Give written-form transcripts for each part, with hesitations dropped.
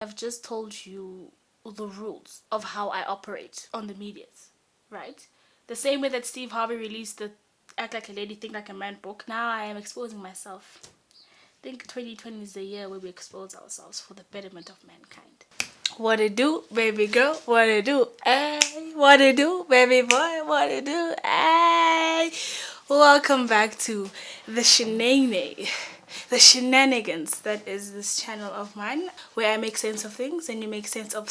I've just told you the rules of how I operate on the medias, right? The same way that Steve Harvey released the Act Like a Lady, Think Like a Man book, now I am exposing myself. I think 2020 is the year where we expose ourselves for the betterment of mankind. What it do, baby girl? What it do? Ay, what it do, baby boy? What it do? Ay. Welcome back to the shenanigans that is this channel of mine, where I make sense of things and you make sense of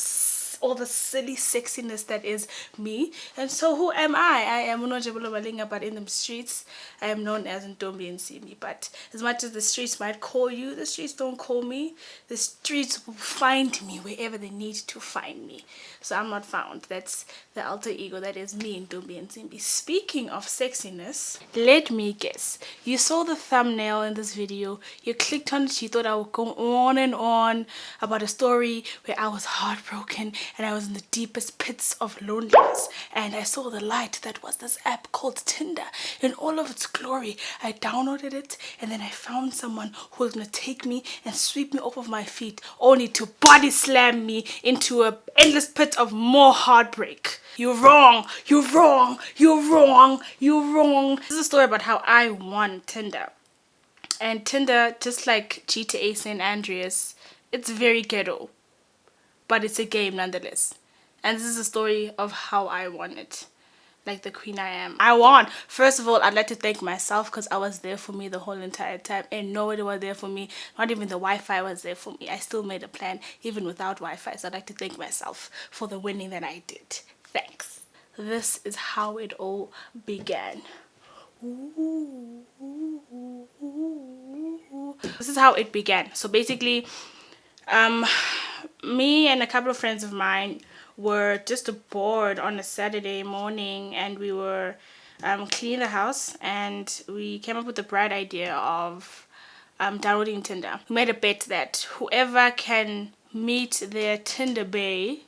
all the silly sexiness that is me. And so who am I? I am Unojabula Malinga, but in the streets I am known as Ntombi-Yensimbi. But as much as the streets might call you, the streets don't call me. The streets will find me wherever they need to find me. So I'm not found. That's the alter ego that is me, Ntombi-Yensimbi. Speaking of sexiness, let me guess. You saw the thumbnail in this video, you clicked on it, you thought I would go on and on about a story where I was heartbroken and I was in the deepest pits of loneliness, and I saw the light that was this app called Tinder in all of its glory. I downloaded it and then I found someone who was going to take me and sweep me off of my feet, only to body slam me into an endless pit of more heartbreak. You're wrong, you're wrong, you're wrong, you're wrong. This is a story about how I won Tinder. And Tinder, just like GTA San Andreas, it's very ghetto, but it's a game nonetheless. And this is a story of how I won it. Like the queen I am. I won. First of all, I'd like to thank myself because I was there for me the whole entire time and nobody was there for me. Not even the Wi-Fi was there for me. I still made a plan even without Wi-Fi. So I'd like to thank myself for the winning that I did. Thanks. This is how it all began. This is how it began. So basically, me and a couple of friends of mine were just bored on a Saturday morning, and we were cleaning the house, and we came up with the bright idea of downloading Tinder. We made a bet that whoever can meet their Tinder bae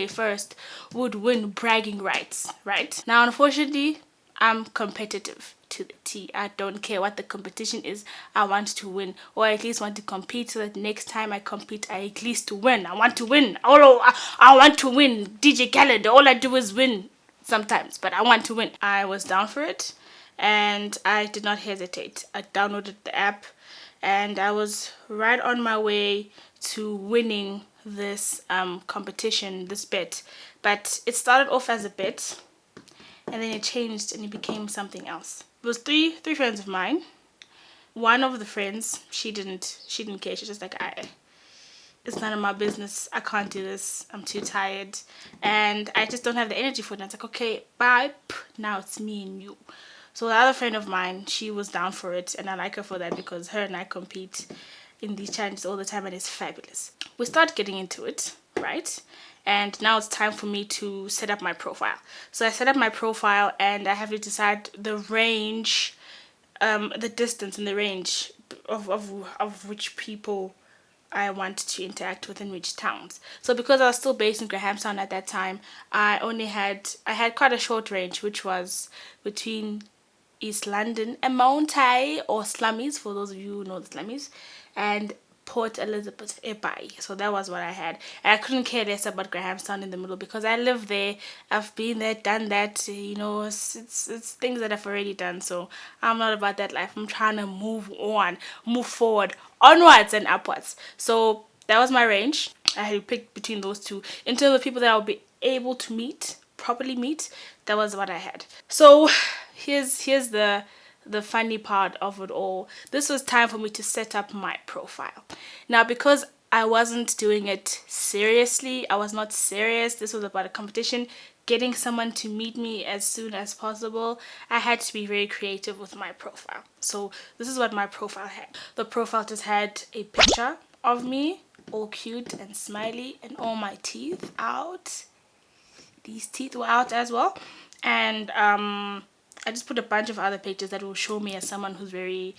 first would win bragging rights, right? Now, unfortunately, I'm competitive to the T. I don't care what the competition is. I want to win, or at least want to compete, so that next time I compete, I at least to win. I want to win. I want to win. DJ Khaled, all I do is win sometimes, but I want to win. I was down for it, and I did not hesitate. I downloaded the app, and I was right on my way to winning this competition, this bet. But it started off as a bet, and then it changed and it became something else. It was three friends of mine. One of the friends, she didn't care. She was just like, it's none of my business. I can't do this. I'm too tired, and I just don't have the energy for it. And I was like, okay, bye. Now it's me and you. So the other friend of mine, she was down for it, and I like her for that because her and I compete in these challenges all the time, and it's fabulous. We start getting into it, right? And now it's time for me to set up my profile. So I set up my profile, and I have to decide the range, the distance and the range of which people I want to interact with in which towns. So because I was still based in Grahamstown at that time, I had quite a short range, which was between East London and Mount or Slummies, for those of you who know the Slummies, and Port Elizabeth, Epai. So that was what I had. And I couldn't care less about Grahamstown in the middle because I live there. I've been there, done that. You know, it's things that I've already done. So I'm not about that life. I'm trying to move on, move forward, onwards and upwards. So that was my range. I had to pick between those two. In terms of people that I'll be able to properly meet, that was what I had. So here's the funny part of it all. This was time for me to set up my profile. Now, because I wasn't doing it seriously, I was not serious, this was about a competition, getting someone to meet me as soon as possible, I had to be very creative with my profile. So this is what my profile had. The profile just had a picture of me, all cute and smiley, and all my teeth out. These teeth were out as well. And I just put a bunch of other pictures that will show me as someone who's very,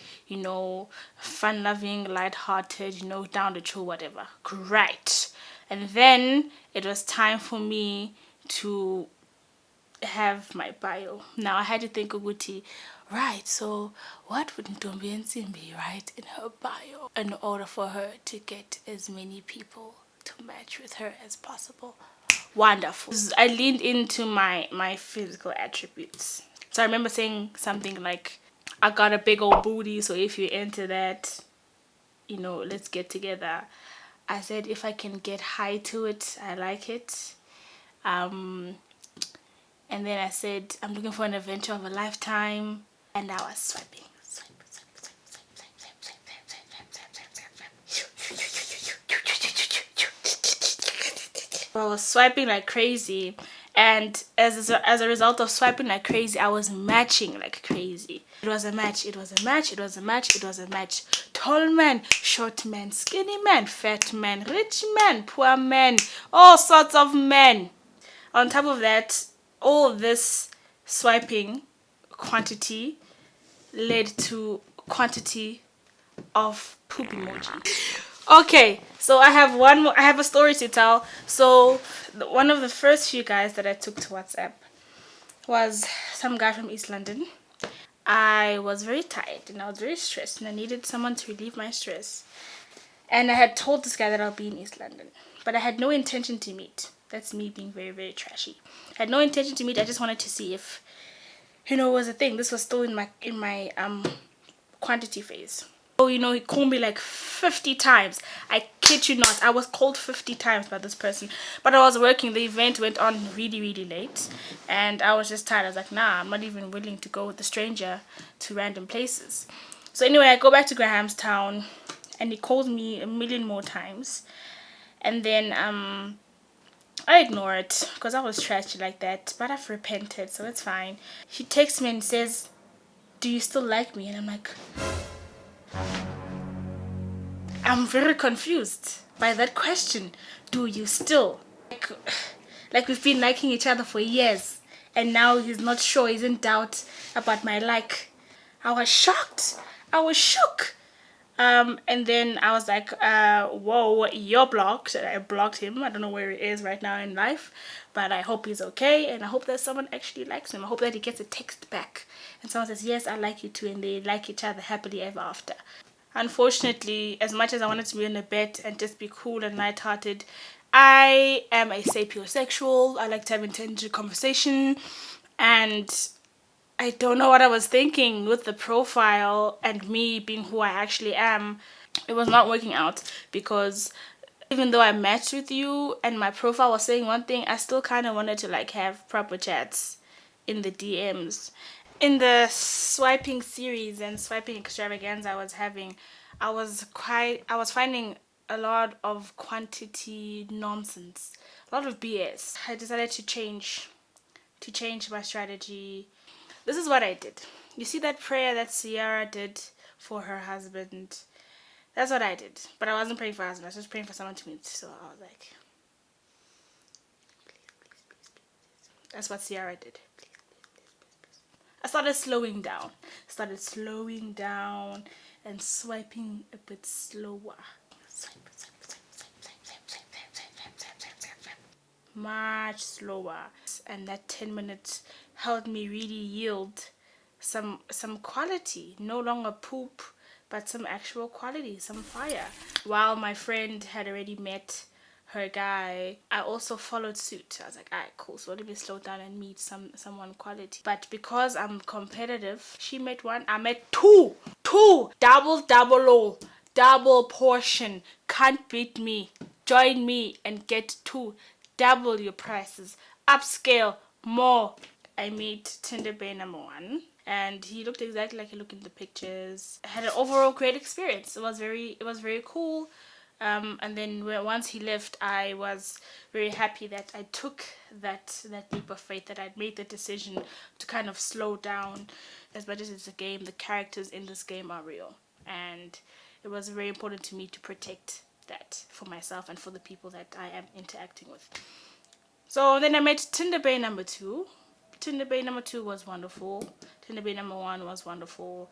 fun-loving, light-hearted, down the chill, whatever. Great. And then it was time for me to have my bio. Now I had to think Uguti, right, so what would Ntombi-Yensimbi write in her bio in order for her to get as many people to match with her as possible? Wonderful. I leaned into my physical attributes. So I remember saying something like, I got a big old booty, so if you're into that, let's get together. I said if I can get high to it, I like it. And then I said I'm looking for an adventure of a lifetime, and I was swiping. I was swiping like crazy, and as a result of swiping like crazy, I was matching like crazy. It was a match, it was a match, it was a match, it was a match. Tall man, short man, skinny man, fat man, rich man, poor man, all sorts of men. On top of that, all this swiping quantity led to quantity of poop emoji. Okay, so I have a story to tell. So one of the first few guys that I took to WhatsApp was some guy from East London. I was very tired and I was very stressed and I needed someone to relieve my stress. And I had told this guy that I'll be in East London, but I had no intention to meet. That's me being very, very trashy. I had no intention to meet. I just wanted to see if, it was a thing. This was still in my quantity phase. So, he called me like 50 times. I kid you not. I was called 50 times by this person. But I was working. The event went on really, really late. And I was just tired. I was like, nah, I'm not even willing to go with a stranger to random places. So anyway, I go back to Grahamstown. And he calls me a million more times. And then I ignore it because I was trashy like that. But I've repented, so it's fine. He texts me and says, do you still like me? And I'm like, I'm very confused by that question. Do you still? Like we've been liking each other for years. And now he's not sure. He's in doubt about my like. I was shocked. I was shook. And then I was like, whoa, you're blocked. And I blocked him. I don't know where he is right now in life. But I hope he's okay. And I hope that someone actually likes him. I hope that he gets a text back. And someone says, yes, I like you too. And they like each other happily ever after. Unfortunately, as much as I wanted to be in a bed and just be cool and lighthearted, I am a sapiosexual. I like to have intelligent conversation. And I don't know what I was thinking with the profile and me being who I actually am. It was not working out because even though I matched with you and my profile was saying one thing, I still kind of wanted to like have proper chats in the DMs. In the swiping series and swiping extravaganza I was having, I was finding a lot of quantity nonsense, a lot of BS. I decided to change my strategy. This is what I did. You see that prayer that Sierra did for her husband? That's what I did. But I wasn't praying for her husband. I was just praying for someone to meet. So I was like, please. That's what Sierra did. Please. I started slowing down and swiping a bit slower. Much slower. And that 10 minutes helped me really yield some quality. No longer poop, but some actual quality, some fire. While my friend had already met her guy, I also followed suit. I was like, alright, cool, so let me slow down and meet someone quality. But because I'm competitive, she met one, I met two, double portion. Can't beat me. Join me and get two. Double your prices. Upscale more. I meet Tinder Bay number 1. And he looked exactly like he looked in the pictures. I had an overall great experience. It was very cool. And then once he left, I was very happy that I took that leap of faith, that I'd made the decision to kind of slow down. As much as it's a game, the characters in this game are real. And it was very important to me to protect that for myself and for the people that I am interacting with. So then I met Tinder Bay number 2. Tinder Bay number 2 was wonderful. Tinder Bay number 1 was wonderful.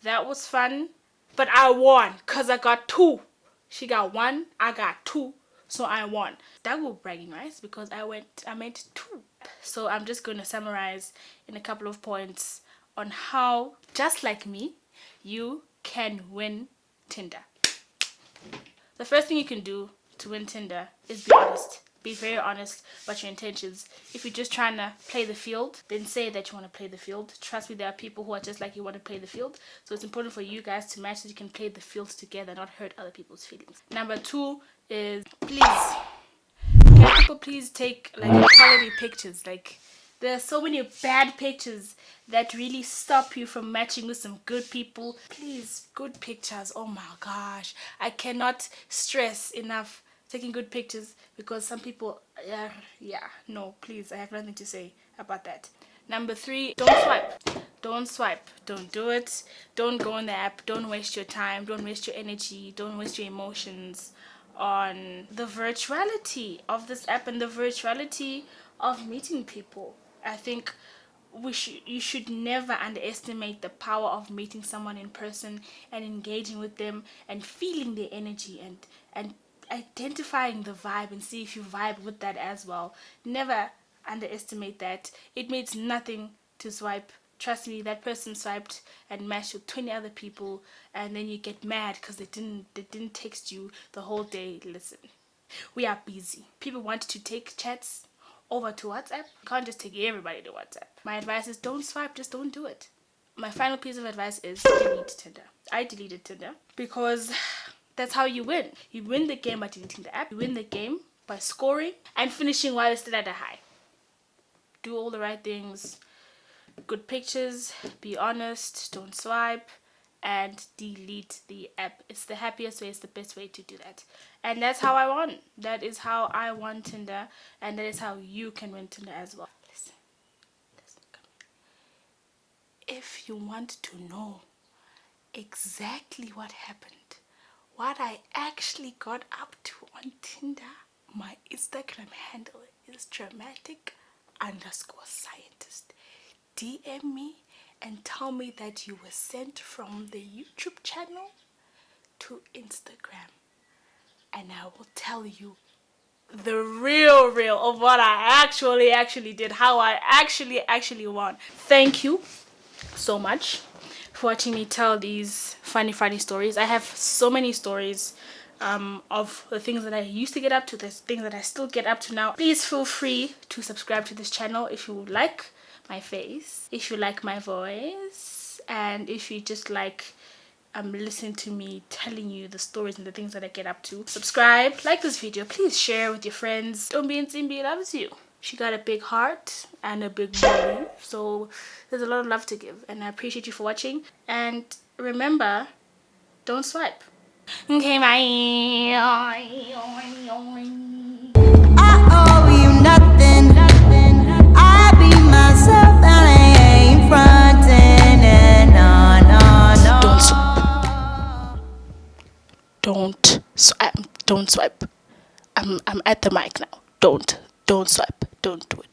That was fun. But I won because I got 2. She got 1, I got 2. So I won. That was bragging rights because I met 2 So I'm just going to summarize in a couple of points on how, just like me, you can win Tinder. The first thing you can do to win Tinder is be honest. Be very honest about your intentions. If you're just trying to play the field, then say that you want to play the field. Trust me, there are people who are just like you, want to play the field. So it's important for you guys to match so you can play the field together, not hurt other people's feelings. Number 2 is, please, can people please take like quality pictures? Like, there are so many bad pictures that really stop you from matching with some good people. Please, good pictures. Oh my gosh, I cannot stress enough taking good pictures, because some people, no, please, I have nothing to say about that. Number 3, don't swipe. Don't swipe. Don't do it. Don't go on the app. Don't waste your time. Don't waste your energy. Don't waste your emotions on the virtuality of this app and the virtuality of meeting people. I think you should never underestimate the power of meeting someone in person and engaging with them and feeling their energy and identifying the vibe and see if you vibe with that as well. Never underestimate that. It means nothing to swipe. Trust me, that person swiped and matched with 20 other people, and then you get mad because they didn't text you the whole day. Listen, we are busy. People want to take chats over to WhatsApp. You can't just take everybody to WhatsApp. My advice is don't swipe, just don't do it. My final piece of advice is delete Tinder. I deleted Tinder because that's how you win. You win the game by deleting the app. You win the game by scoring and finishing while it's still at a high. Do all the right things. Good pictures, be honest, don't swipe, and delete the app. It's the happiest way, it's the best way to do that. And that's how I won. That is how I won Tinder, and that is how you can win Tinder as well. Listen, come here. If you want to know exactly what happened, what I actually got up to on Tinder, my Instagram handle is dramatic_scientist. DM me and tell me that you were sent from the YouTube channel to Instagram, and I will tell you the real of what I actually did, how I actually won. Thank you so much for watching me tell these funny stories. I have so many stories of the things that I used to get up to, the things that I still get up to now. Please feel free to subscribe to this channel if you like my face, if you like my voice, and if you just like listening to me telling you the stories and the things that I get up to. Subscribe, like this video, please share with your friends. Ntombi-Yensimbi loves you. She got a big heart and a big belly, so there's a lot of love to give, and I appreciate you for watching. And remember, don't swipe. Okay, bye. I owe you nothing. I be myself and I ain't frontin'. And no. Don't swipe. I'm at the mic now. Don't swipe. Don't do it.